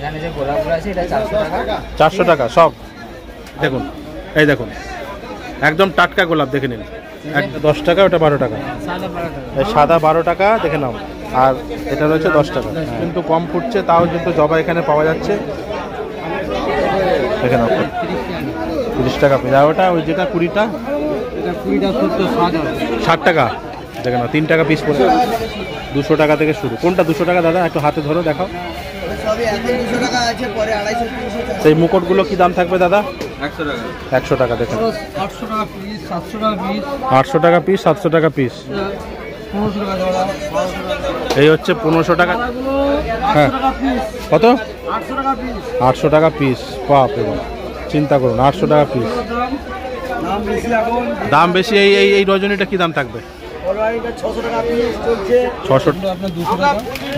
এখানে যে গোলাপগুলো আছে এটা 400 টাকা। 400 টাকা সব। দেখুন এই দেখুন একদম টাটকা গোলাপ দেখে নিন। 10 টাকা, ওটা 12 টাকা। সাদা 12 টাকা দেখে নাও, আর এটা রয়েছে 10 টাকা। কিন্তু কম ফুটছে, তাও কিন্তু জবা এখানে পাওয়া যাচ্ছে। দেখে নাও 30 টাকা পিস। আর ওটা ওই যেটা 20টা 60 টাকা। দেখে নাও 3 টাকা পিস পড়ে। 200 টাকা থেকে শুরু। কোনটা 200 টাকা দাদা? একটু হাতে ধরো দেখাও। সেই মুকুটগুলো কি দাম থাকবে দাদা? 100 টাকা। দেখেন 800 টাকা পিস, 700 টাকা পিস। এই হচ্ছে 1500 টাকা। হ্যাঁ কত? 800 টাকা পিস। বাপ রে বাপ, চিন্তা করুন 800 টাকা পিস। দাম বেশি। এই রজনীটা কি দাম থাকবে?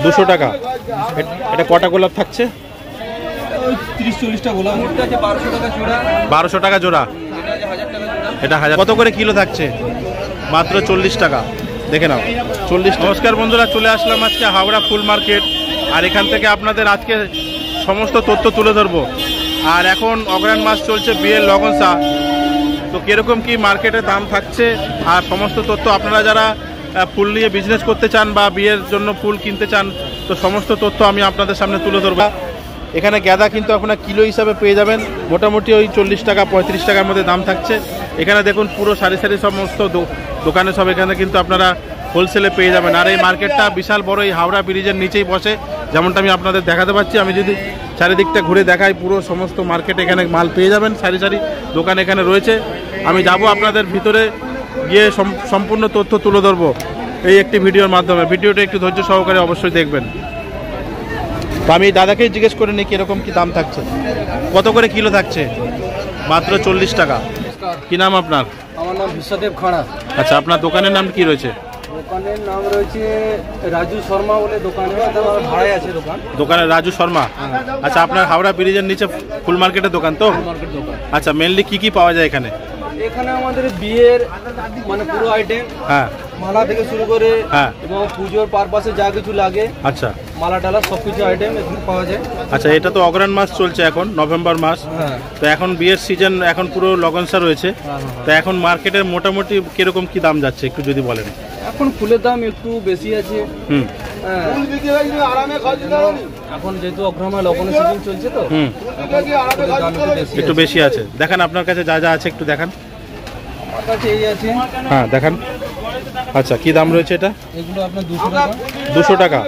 200 টাকা। এটা কটা গোলাপ থাকছে? 30-40টা গোলাপ। 1200 টাকা জোড়া। এটা 1000। কত করে কিলো থাকছে? মাত্র 40 টাকা। দেখে নাও 40। নমস্কার বন্ধুরা, চলে আসলাম আজকে হাওড়া ফুল মার্কেট। আর এখান থেকে আপনাদের আজকে সমস্ত তথ্য তুলে ধরবো। আর এখন অগ্রহায়ণ মাস চলছে, বিয়ের লগনসা। তো কীরকম কি মার্কেটে দাম থাকছে আর সমস্ত তথ্য, আপনারা যারা ফুল নিয়ে বিজনেস করতে চান বা বিয়ের জন্য ফুল কিনতে চান, তো সমস্ত তথ্য আমি আপনাদের সামনে তুলে ধরবো। এখানে গাঁদা কিন্তু আপনারা কিলো হিসাবে পেয়ে যাবেন, মোটামুটি ওই 40 টাকা 35 টাকার মধ্যে দাম থাকছে। এখানে দেখুন পুরো সারি সারি সমস্ত দোকানে সব এখানে কিন্তু আপনারা হোলসেলে পেয়ে যাবেন। আর এই মার্কেটটা বিশাল বড়, এই হাওড়া ব্রিজের নিচেই বসে, যেমনটা আমি আপনাদের দেখাতে পাচ্ছি। আমি যদি চারিদিকটা ঘুরে দেখাই, পুরো সমস্ত মার্কেট এখানে মাল পেয়ে যাবেন, সারি সারি দোকান এখানে রয়েছে। আমি যাব আপনাদের ভিতরে গিয়ে সম্পূর্ণ তথ্য তুলে ধরবো এই একটি ভিডিওর মাধ্যমে। ভিডিওটা একটু ধৈর্য সহকারে অবশ্যই দেখবেন। তো আমি দাদাকেই জিজ্ঞেস করে নিই কীরকম কি দাম থাকছে। কত করে কিলো থাকছে? মাত্র 40 টাকা। কি নাম আপনার? আমার নাম বিশ্বদেব খাড়া। আচ্ছা, আপনার দোকানের নাম কি রয়েছে? দোকানের নাম রয়েছে রাজু শর্মা বলে দোকানে ভাড়ায় আছে দোকান। দোকানের রাজু শর্মা। আচ্ছা, আপনার হাওড়া ব্রিজের নিচে ফুল মার্কেটের দোকান তো? মার্কেট দোকান। আচ্ছা, মেনলি কি কি পাওয়া যায় এখানে? এখানে আমাদের বিয়ের মানে পুরো আইটেম, হ্যাঁ, মালা থেকে শুরু করে, হ্যাঁ, এবং পুজোর পারপাসে যা কিছু লাগে, আচ্ছা, মালা টালা সবকিছু আইটেম এখানে পাওয়া যায়। আচ্ছা, এটা তো অগ্রহায়ণ মাস চলছে এখন, নভেম্বর মাস। হ্যাঁ, তো এখন বিয়ের সিজন, এখন পুরো লগনসা রয়েছে। তো এখন মার্কেটের মোটামুটি কিরকম কি দাম যাচ্ছে একটু যদি বলেন। এখন ফুলের দাম একটু বেশি আছে। হুম, এখন যেহেতু অগ্রহায়ণ লগনের সিজন চলছে, তো একটু বেশি আছে। দেখান আপনার কাছে যা যা আছে একটু দেখান। আমার কাছে এই আছে। হ্যাঁ দেখান। আচ্ছা, কি দাম রয়েছে এটা? এগুলো আপনার 200 টাকা। 200 টাকা।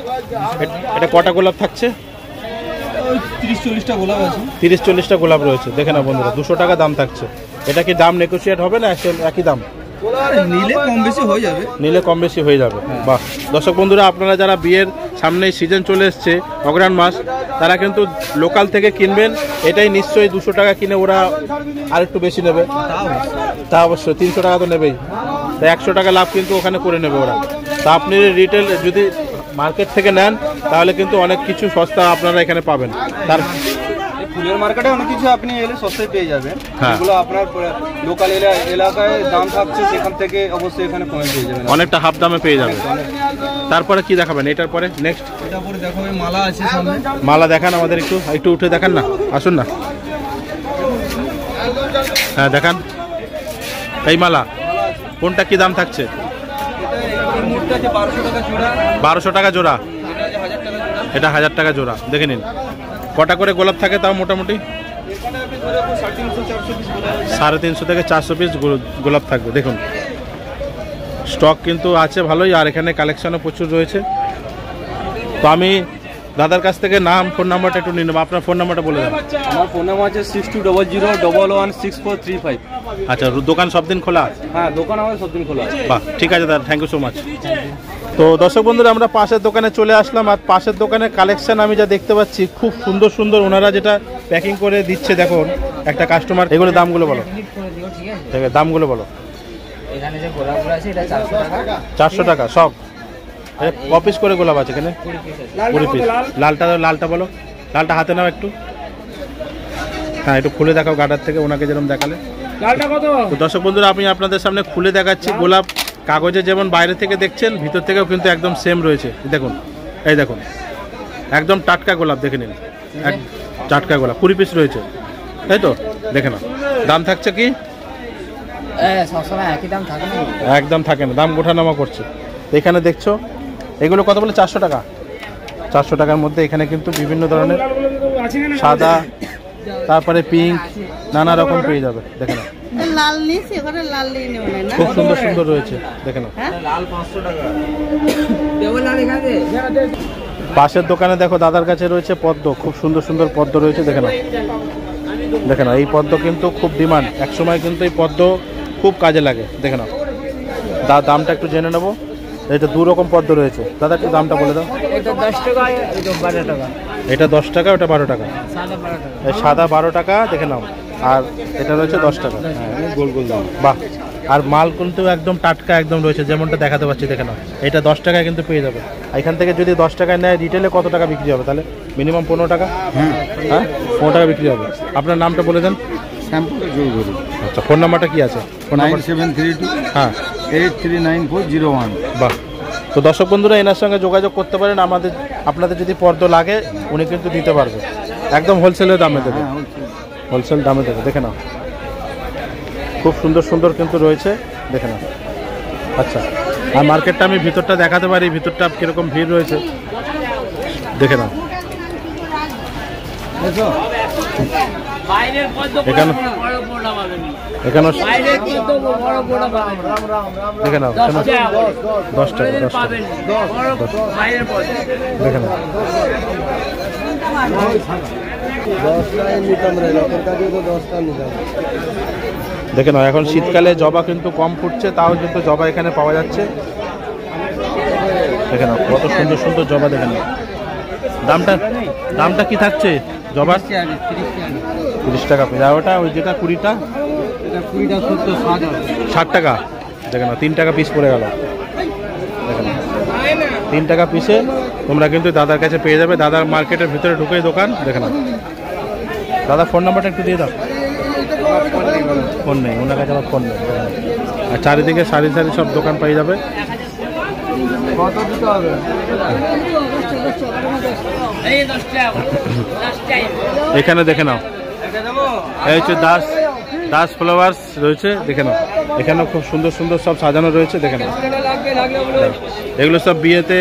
এটা কটা গোলাপ থাকছে? 30-40টা গোলাপ আছে। 30-40টা গোলাপ রয়েছে। দেখে না বন্ধুরা, 200 টাকা দাম থাকছে। এটা কি দাম নেগোশিয়েট হবে না একই দাম? নিলে কম বেশি হয়ে যাবে। নিলে কম বেশি হয়ে যাবে। বাহ। দর্শক বন্ধুরা, আপনারা যারা বিয়ের সামনেই সিজন চলে এসছে অগ্রহায়ণ মাস, তারা কিন্তু লোকাল থেকে কিনবেন। এটাই নিশ্চয়ই 200 টাকা কিনে ওরা আর একটু বেশি নেবে। তা অবশ্যই 300 টাকা তো নেবেই। তা 100 টাকা লাভ কিন্তু ওখানে করে নেবে ওরা। তা আপনি রিটেল যদি মার্কেট থেকে নেন, তাহলে কিন্তু অনেক কিছু সস্তা আপনারা এখানে পাবেন। তার ফুলের মার্কেটে অনেক কিছু আপনি এলে সস্তায় পেয়ে যাবেন। হ্যাঁ, এগুলো আপনার লোকাল এলাকায় দাম থাকছে, সেখান থেকে অবশ্যই এখানে কমে পেয়ে যাবেন, অনেকটা হাফ দামে পেয়ে যাবেন। তারপরে কি দেখাবেন? এটার পরে নেক্সট এটা পরে দেখো মালা আছে সামনে। মালা দেখান আমাদের, একটু উঠে দেখান না, আসুন না। হ্যাঁ দেখান। এই মালা কোনটা কি দাম থাকছে? এটা 1200 টাকা জোড়া। 1200 টাকা জোড়া। এটা 1000 টাকা জোড়া। দেখে নিন কটা করে গোলাপ থাকে তাও মোটামুটি? 350 থেকে 400 পিস গোলাপ থাকবে। দেখুন স্টক কিন্তু আছে ভালোই, আর এখানে কালেকশনও প্রচুর রয়েছে। তো আমি দাদার কাছ থেকে নাম, ফোন নাম্বারটা একটু নিয়ে নেবো। আপনার ফোন নাম্বারটা বলে দেন। আমার ফোন নাম্বার আছে 6200116435। আচ্ছা, দোকান সব দিন খোলা? হ্যাঁ, দোকান আমাদের সব দিন খোলা আছে। বাহ, ঠিক আছে দাদা, থ্যাংক ইউ সো মাচ। তো দর্শক বন্ধুরা, আমরা পাশের দোকানে চলে আসলাম। আর পাশের দোকানের কালেকশন আমি যা দেখতে পাচ্ছি, খুব সুন্দর সুন্দর ওনারা যেটা প্যাকিং করে দিচ্ছে। দেখুন একটা কাস্টমার, এগুলো দামগুলো বলো। ঠিক আছে, দামগুলো বলো। এখানে যে গোলাপগুলো আছে এটা 400 টাকা। 400 টাকা সব। ক পিস করে গোলাপ আছে এখানে? 20 পিস। লালটা বলো। লালটা হাতে নাও একটু। হ্যাঁ, একটু খুলে দেখাও গার্ডার থেকে, ওনাকে যেরকম দেখালে। তো দর্শক বন্ধুরা, আমি আপনাদের সামনে খুলে দেখাচ্ছি। গোলাপ কাগজে যেমন বাইরে থেকে দেখছেন, ভিতর থেকেও কিন্তু একদম সেম রয়েছে। দেখুন, এই দেখুন একদম টাটকা গোলাপ দেখে নিন, টাটকা গোলাপ 20 পিস রয়েছে, তাই তো? দেখে নাও। দাম থাকছে কি? সবসময় একই দাম থাকে না, একদম থাকে না, দাম ওঠানামা করছে। এখানে দেখছো এগুলো কত বলে? 400 টাকা। 400 টাকার মধ্যে এখানে কিন্তু বিভিন্ন ধরনের সাদা, তারপরে পিঙ্ক, নানা রকম পেয়ে যাবে। দেখে নাও, লাল নিস এবারে লাল নিয়ে নেব না। খুব সুন্দর সুন্দর রয়েছে। দেখে নাও, পাশের দোকানে দেখো দাদার কাছে রয়েছে পদ্ম, খুব সুন্দর সুন্দর পদ্ম রয়েছে। দেখে নাও, দেখে নাও, এই পদ্ম কিন্তু খুব ডিমান্ড, একসময় কিন্তু এই পদ্ম খুব কাজে লাগে। দেখে নাও, দামটা একটু জেনে নেবো। এটা 2 রকম পদ্ম রয়েছে, দাদা একটু দামটা বলে দাও। এটা 10 টাকা, এটা 12 টাকা। এটা 10 টাকা, ওটা 12 টাকা। সাদা 12 টাকা। এই সাদা 12 টাকা, দেখে নাও। আর এটা রয়েছে 10 টাকা। গোল গোল দাম। বাহ, আর মাল কিন্তু একদম টাটকা একদম রয়েছে, যেমনটা দেখাতে পাচ্ছি। দেখে নাও, এটা 10 টাকায় কিন্তু পেয়ে যাবে। এখান থেকে যদি 10 টাকায় নেয়, রিটেলে কত টাকা বিক্রি হবে তাহলে? মিনিমাম 15 টাকা। হ্যাঁ, 15 টাকা বিক্রি হবে। আপনার নামটা বলে দেন। আচ্ছা, ফোন নাম্বারটা কি আছে? ফোন নাম্বার 9732 হ্যাঁ 839401। বাহ। তো দর্শক বন্ধুরা, এনার সঙ্গে যোগাযোগ করতে পারেন। আপনাদের যদি পদ্ম লাগে, উনি কিন্তু দিতে পারবে, একদম হোলসেলের দামে দেবে, হোলসেল দামে দেবে। দেখে নাও, খুব সুন্দর সুন্দর কিন্তু রয়েছে। দেখে নাও। আচ্ছা, আর মার্কেটটা আমি ভিতরটা দেখাতে পারি, ভিতরটা কীরকম ভিড় রয়েছে। দেখে নাও, এখানে এখানে দেখে নাও, 10 টাকা, 10 টাকা। দেখে নাও, দেখে নাও। এখন শীতকালে জবা কিন্তু কম ফুটছে, তাও কিন্তু জবা এখানে পাওয়া যাচ্ছে। দেখে নাও, কত সুন্দর সুন্দর জবা। দেখে নাও, দামটা কি থাকছে জবার? 30 টাকা পিস। আর ওটা ওই যেটা 20টা, 60 টাকা। দেখে নাও, 3 টাকা পিস পড়ে গেল। দেখে নাও, 3 টাকা পিসে তোমরা কিন্তু দাদার কাছে পেয়ে যাবে। দাদার মার্কেটের ভিতরে ঢুকেই দোকান। দেখে নাও, দাদা ফোন নাম্বারটা একটু দিয়ে দাও। ফোন নেই ওনার কাছে, আমার ফোন নেই। আর চারিদিকে সারি সারি সব দোকান পেয়ে যাবে। এখানে দেখে নাও, এই হচ্ছে দাস ফ্লাওয়ার্স রয়েছে। দেখে নাও, এখানেও খুব সুন্দর সুন্দর সব সাজানো রয়েছে। দেখে নাও, এগুলো সব বিয়েতে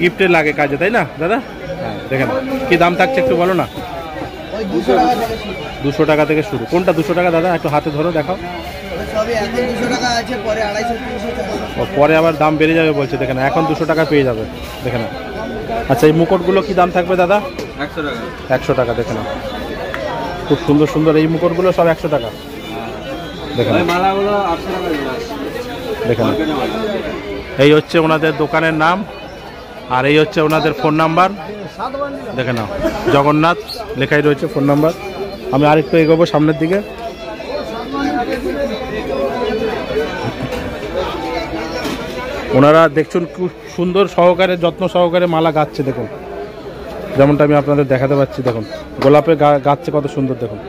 গিফটে লাগে কাজে, তাই না দাদা? হ্যাঁ, দেখে নাও, কি দাম থাকছে একটু বলো না। 200 টাকা থেকে শুরু। কোনটা 200 টাকা দাদা? একটু হাতে ধরো, দেখাও। পরে আবার দাম বেড়ে যাবে বলছে। দেখে না, এখন 200 টাকা পেয়ে যাবে। দেখে না। আচ্ছা, এই মুকুটগুলো কি দাম থাকবে দাদা? 100 টাকা। 100 টাকা। দেখে না, খুব সুন্দর সুন্দর এই মুকুটগুলো সব 100 টাকা। দেখে না, মালাগুলো 800 টাকা। দেখে না, এই হচ্ছে ওনাদের দোকানের নাম, আর এই হচ্ছে ওনাদের ফোন নাম্বার। দেখে নাও, জগন্নাথ লেখাই রয়েছে ফোন নাম্বার। আমি আরেকটু এগোবো সামনের দিকে। ওনারা দেখছেন খুব সুন্দর সহকারে, যত্ন সহকারে মালা গাচ্ছে। দেখুন, যেমনটা আমি আপনাদের দেখাতে পাচ্ছি। দেখুন, গোলাপে গাচ্ছে কত সুন্দর। দেখুন,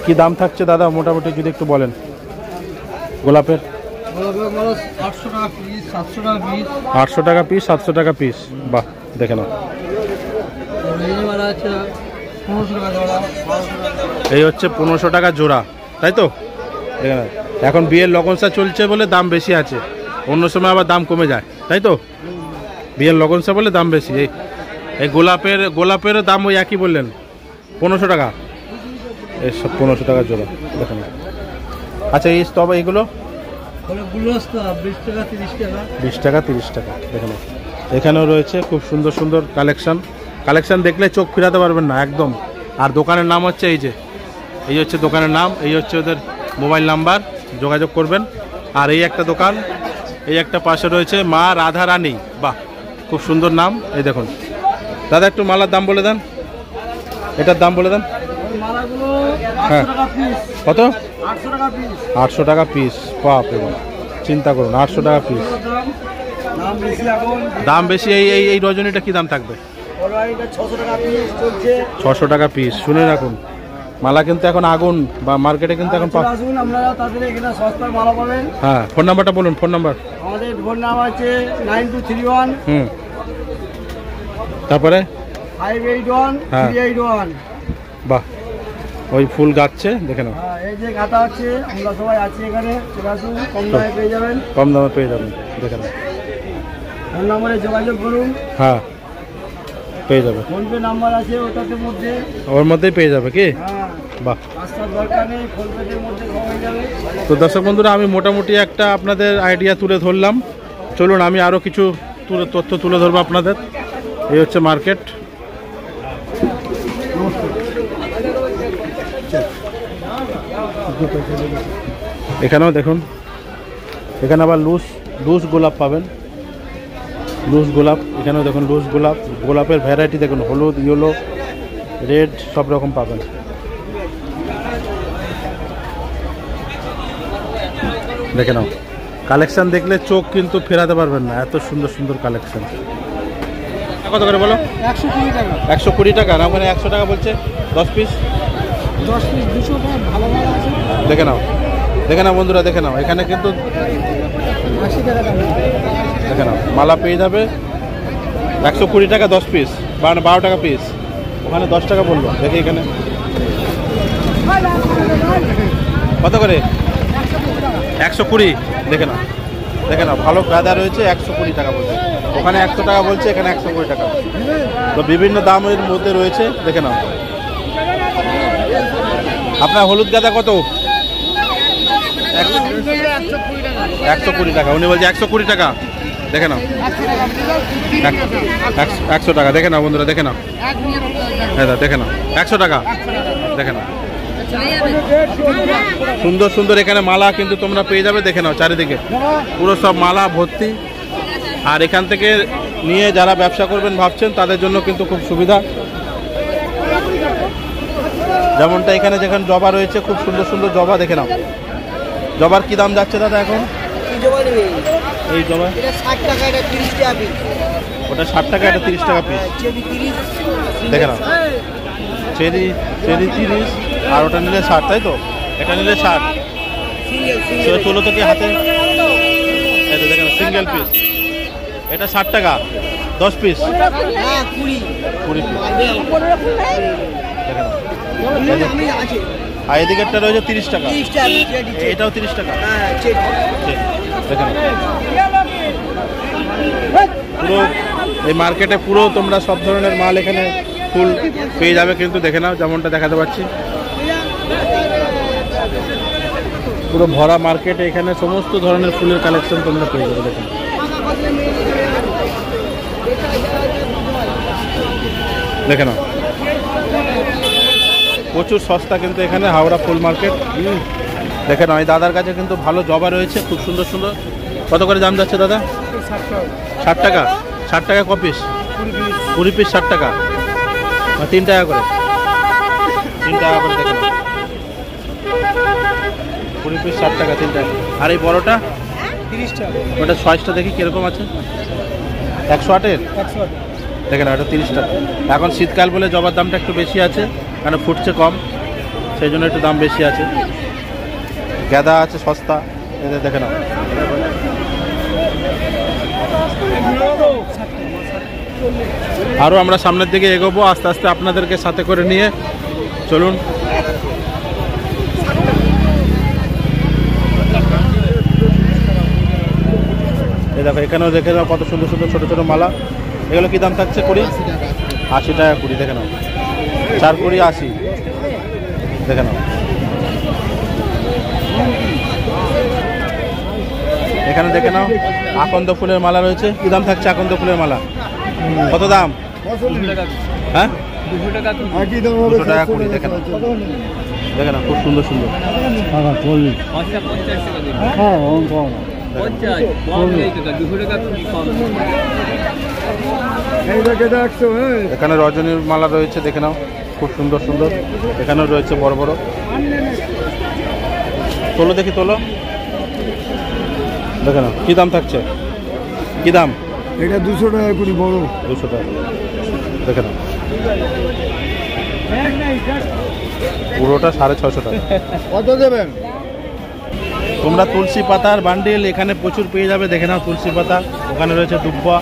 কি দাম থাকছে দাদা মোটামুটি যদি একটু বলেন? গোলাপের 800 টাকা পিস, 700 টাকা পিস। 800 টাকা পিস, 700 টাকা পিস। বাহ, দেখে নাও, এই হচ্ছে 1500 টাকা জোড়া, তাই তো? দেখে নাও, এখন বিয়ের লগনসা চলছে বলে দাম বেশি আছে, অন্য সময় আবার দাম কমে যায়, তাই তো? বিয়ের লগনসা বলে দাম বেশি। এই গোলাপের দাম ওই একই বললেন, 1500 টাকা। এই সব 1500 টাকা জোড়া। দেখে নাও। আচ্ছা, এই স্টপ এইগুলো 20 টাকা 30 টাকা। 20 টাকা 30 টাকা। দেখে নাও, এখানেও রয়েছে খুব সুন্দর সুন্দর কালেকশন দেখলে চোখ ফিরাতে পারবেন না একদম। আর দোকানের নাম হচ্ছে এই হচ্ছে দোকানের নাম, এই হচ্ছে ওদের মোবাইল নাম্বার, যোগাযোগ করবেন। আর এই একটা দোকান, এই একটা পাশে রয়েছে মা রাধা রানী। বাহ, খুব সুন্দর নাম। এই দেখুন দাদা, একটু মালার দাম বলে দেন, এটার দাম বলে দেন। হ্যাঁ, কত? 800 টাকা পিস। বাপ রে বাপ, চিন্তা করুন, 800 টাকা পিস। দাম বেশি। এই রজনীটা কি দাম থাকবে? 600 টাকা পিস। শুনে রাখুন, মালা কিন্তু এখন আগুন, বা মার্কেটে কিন্তু এখন হ্যাঁ। ফোন নাম্বারটা বলুন, ফোন নাম্বার। আমাদের ফোন নাম্বার আছে 9231 তারপরে 581 হ্যাঁ। 381। বাহ, ওই ফুল গাচ্ছে দেখে নাও, এই যে গাঁথা আছে, আমরা সবাই আছি এখানে, চলে আসুন, কম দামে পেয়ে যাবেন। কম দামে পেয়ে যাবেন, দেখে নাও। ফোন নম্বরে যোগাযোগ করুন, হ্যাঁ পেয়ে যাবে, ফোনপে নাম্বার আছে ওটাতে মধ্যে। ওর মধ্যেই পেয়ে যাবে কি? হ্যাঁ, বাহ। রাস্তার দরকার নেই, ফোনপের মধ্যে হয়ে যাবে। তো দর্শক বন্ধুরা, আমি মোটামুটি একটা আপনাদের আইডিয়া তুলে ধরলাম। চলুন আমি আরও কিছু তথ্য তুলে ধরবো আপনাদের। এই হচ্ছে মার্কেট। এখানেও দেখুন, এখানে আবার লুজ গোলাপ পাবেন, লুজ গোলাপ। এখানেও দেখুন লুজ গোলাপ, গোলাপের ভ্যারাইটি দেখুন, হলুদ, ইয়েলো, রেড সব রকম পাবেন। দেখে নাও, কালেকশন দেখলে চোখ কিন্তু ফেরাতে পারবেন না, এত সুন্দর সুন্দর কালেকশন। কত করে বলো? 120 টাকা। 120 টাকা না, ওখানে 100 টাকা বলছে 10 পিস। 10 পিস 200 টাকা, ভালো ভালো আছে। দেখে নাও, দেখে নাও বন্ধুরা, দেখে নাও, এখানে কিন্তু 80 টাকা দাম। দেখে নাও, মালা পেয়ে যাবে 120 টাকা 10 পিস, 12 টাকা পিস। ওখানে 10 টাকা বললো, দেখে এখানে কত করে? 120। দেখে নাও, দেখে নাও, ভালো গাঁদা রয়েছে, 120 টাকা বলছে। ওখানে 100 টাকা বলছে, এখানে 120 টাকা। তো বিভিন্ন দামের মধ্যে রয়েছে, দেখে নাও। আপনার হলুদ গাঁদা কত? 120 টাকা। উনি বলছে 120 টাকা। দেখে নাও, 100 টাকা। দেখে নাও বন্ধুরা, দেখে নাও, হ্যাঁ দেখে নাও, 100 টাকা। দেখে নাও, সুন্দর সুন্দর এখানে মালা কিন্তু তোমরা পেয়ে যাবে। দেখে নাও, চারিদিকে পুরো সব মালা ভর্তি। আর এখান থেকে নিয়ে যারা ব্যবসা করবেন ভাবছেন, তাদের জন্য কিন্তু খুব সুবিধা। যেমনটা এখানে যেখানে জবা রয়েছে, খুব সুন্দর সুন্দর জবা। দেখে নাও, জবার কি দাম যাচ্ছে দাদা এখন? এই জবা 60 টাকা, এটা 30 টাকা পিস। ওটা 60 টাকা, এটা 30 টাকা পিস। দেখে নাও, চেরি 30, আর ওটা নিলে 60, তাই তো? এটা নিলে 60। তোলো তো কি হাতে? দেখেন সিঙ্গেল পিস, এটা 60 টাকা 10 পিস, 20 পিস। দেখেন, আর এদিকেরটা রয়েছে 30 টাকা, এটাও 30 টাকা। দেখেন পুরো এই মার্কেটে পুরো তোমরা সব ধরনের মাল এখানে ফুল পেয়ে যাবে কিন্তু। দেখে নাও, যেমনটা দেখাতে পাচ্ছি, পুরো ভরা মার্কেটে এখানে সমস্ত ধরনের ফুলের কালেকশন তোমরা পেয়ে যাবে। দেখেন দেখে নাও, প্রচুর সস্তা কিন্তু এখানে হাওড়া ফুল মার্কেট। দেখে নাও, এই দাদার কাছে কিন্তু ভালো জবা রয়েছে, খুব সুন্দর সুন্দর। কত করে দাম যাচ্ছে দাদা? 60 টাকা। 60 টাকা ক পিস? 20 পিস 60 টাকা, 3 টাকা করে, 3 টাকা করে। দেখে নাও, 20 পিস 60 টাকা, 3 টাকা। আর এই বড়টা 30 টাকা। ওটা চয়েসটা দেখি কিরকম আছে। 108-এর। দেখেন এটা 30 টাকা। এখন শীতকাল বলে জবার দামটা একটু বেশি আছে, কারণ ফুটছে কম, সেই জন্য একটু দাম বেশি আছে। গাঁদা আছে সস্তা, এদের দেখে নাও। আরও আমরা সামনের দিকে এগোবো আস্তে আস্তে, আপনাদেরকে সাথে করে নিয়ে। চলুন, এই দেখো, এখানেও দেখে নাও কত সুন্দর সুন্দর ছোটো ছোটো মালা। এগুলো কি দাম থাকছে? 80 টাকা 20। দেখে নাও, 4 20 80। দেখে নাও, এখানে দেখে নাও আকন্দ ফুলের মালা রয়েছে। কি দাম থাকছে আকন্দ ফুলের মালা? কত দাম? হ্যাঁ 200 টাকা 20। দেখে নাও, দেখে নাও, খুব সুন্দর সুন্দর। এখানে রজনীর মালা রয়েছে, দেখে নাও, খুব সুন্দর সুন্দর। এখানেও রয়েছে বড় বড়। তোলো দেখি, তোলো। দেখে নাও, কি দাম থাকছে? কি দাম? এটা 200 টাকা করে বড়। 200 টাকা। দেখে নাও, পুরোটা 650 টাকা। কত দেবেন? তোমরা তুলসী পাতার বান্ডিল এখানে প্রচুর পেয়ে যাবে। দেখে নাও, তুলসী পাতা। ওখানে রয়েছে দুব্বা,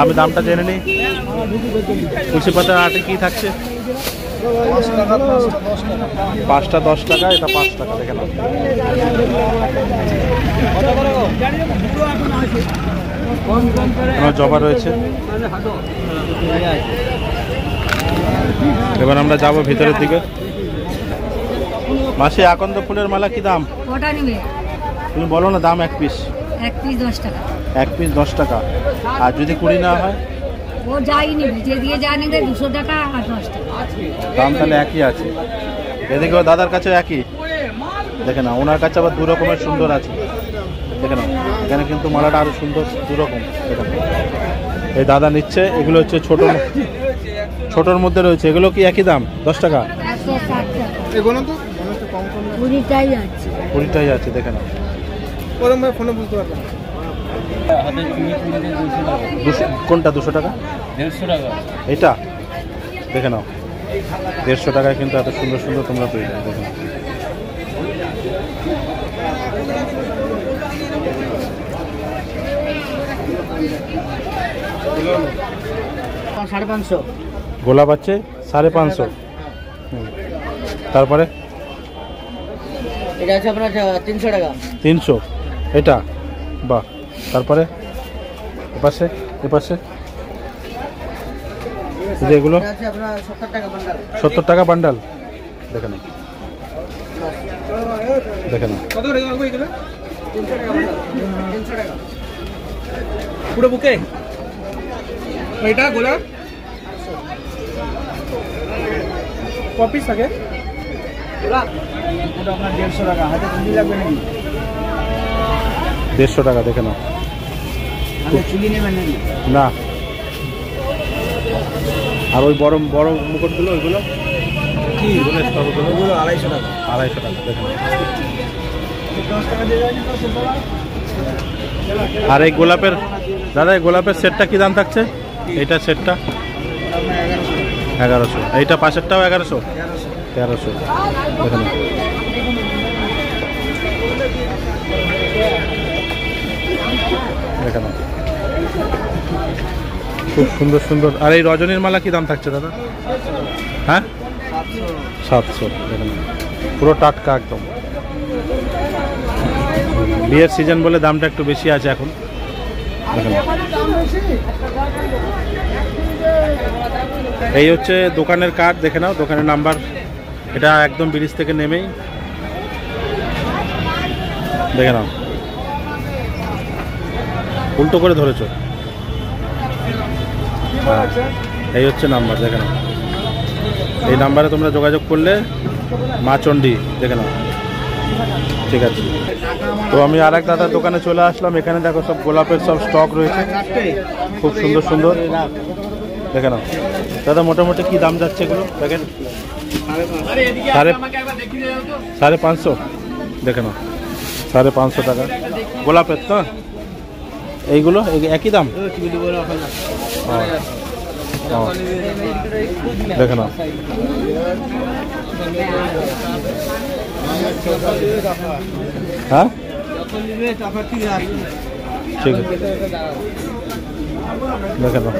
আমি দামটা জেনে নিই। তুলসী পাতার আটে কি থাকছে? 5টা 10 টাকা, এটা 5 টাকা। দেখে নাও। জবা রয়েছে। এবার আমরা যাব ভিতরের দিকে। মাসি আকন্দ ফুলের মালা কি দাম? কটা নিবে? তুমি বলো না দাম। এক পিস 10 টাকা। 1 পিস 10 টাকা। আর যদি কুড়ি না হয়? ও যাই নিবে, যে দিয়ে যা নিবে 200 টাকা আর 10 টাকা। দাম তাহলে একই আছে। এদিকেও দাদার কাছে একই। দেখে না, ওনার কাছে আবার 2 রকমের সুন্দর আছে। দেখে না, এখানে কিন্তু মালাটা আরো সুন্দর 2 রকম। দেখে না, এই দাদা নিচ্ছে। এগুলো হচ্ছে ছোটোর মধ্যে রয়েছে। এগুলো কি একই দাম? 10 টাকা। 160 টাকা। এগুলো তো 20টাই আছে। 20টাই আছে। দেখে না, ওরকম ভাবে ফোনে বুঝতে পারবেন। কোনটা 200 টাকা? 150 টাকা। এটা দেখে নাও, 150 টাকায় কিন্তু এত সুন্দর সুন্দর তোমরা পেয়ে যাবে। দেখে নাও। $550। গোলাপ আছে 550। তারপরে এটা আছে আপনার 300 টাকা। 300। এটা বাহ। তারপরে এপাশে যেগুলো এটা আছে আপনার 70 টাকা বান্ডাল। 70 টাকা বান্ডাল। দেখে নাও, দেখে নাও। কত করে লাগবে এগুলো? 300 টাকা বান্ডাল। 300 টাকা পুরো বুকে। এটা গোলাপ কপিস থাকে। গোলাপ এটা আপনার 150 টাকা। হাতে চুলি লাগবে নাকি? 150 টাকা। দেখে নাও। হাতে চুলি নেবেন নাকি? না। আর ওই বড় বড় মুকুটগুলো, ওইগুলো কি? ওগুলো 250 টাকা। 250 টাকা। দেখে নাও। 10 টাকা দিয়ে যাবেন তো সেটা। আর এই গোলাপের দাদা, এই গোলাপের সেটটা কি দাম থাকছে? এইটা সেটটা 1100। এইটা পাশেরটাও 1100। 1300। দেখে নাও। দেখে নাও, খুব সুন্দর সুন্দর। আর এই রজনীর মালা কি দাম থাকছে দাদা? হ্যাঁ 700। দেখে নাও, পুরো টাটকা একদম। বিয়ের সিজন বলে দামটা একটু বেশি আছে এখন। দেখে নাও। এই হচ্ছে দোকানের কার্ড। দেখে নাও, দোকানের নাম্বার। এটা একদম ব্রিজ থেকে নেমেই। দেখে নাও, উল্টো করে ধরেছ। এই হচ্ছে নাম্বার। দেখে নাও, এই নাম্বারে তোমরা যোগাযোগ করলে মা চণ্ডী। দেখে নাও। ঠিক আছে। তো আমি আর এক দাদার দোকানে চলে আসলাম। এখানে দেখো সব গোলাপের সব স্টক রয়েছে, খুব সুন্দর সুন্দর। দেখে নাও দাদা, মোটামুটি কি দাম যাচ্ছে এগুলো? দেখেন 550। দেখে নাও 550 টাকা গোলাপের। তো এইগুলো একই দাম? দেখে নাও। হ্যাঁ ঠিক আছে। দেখে নাও।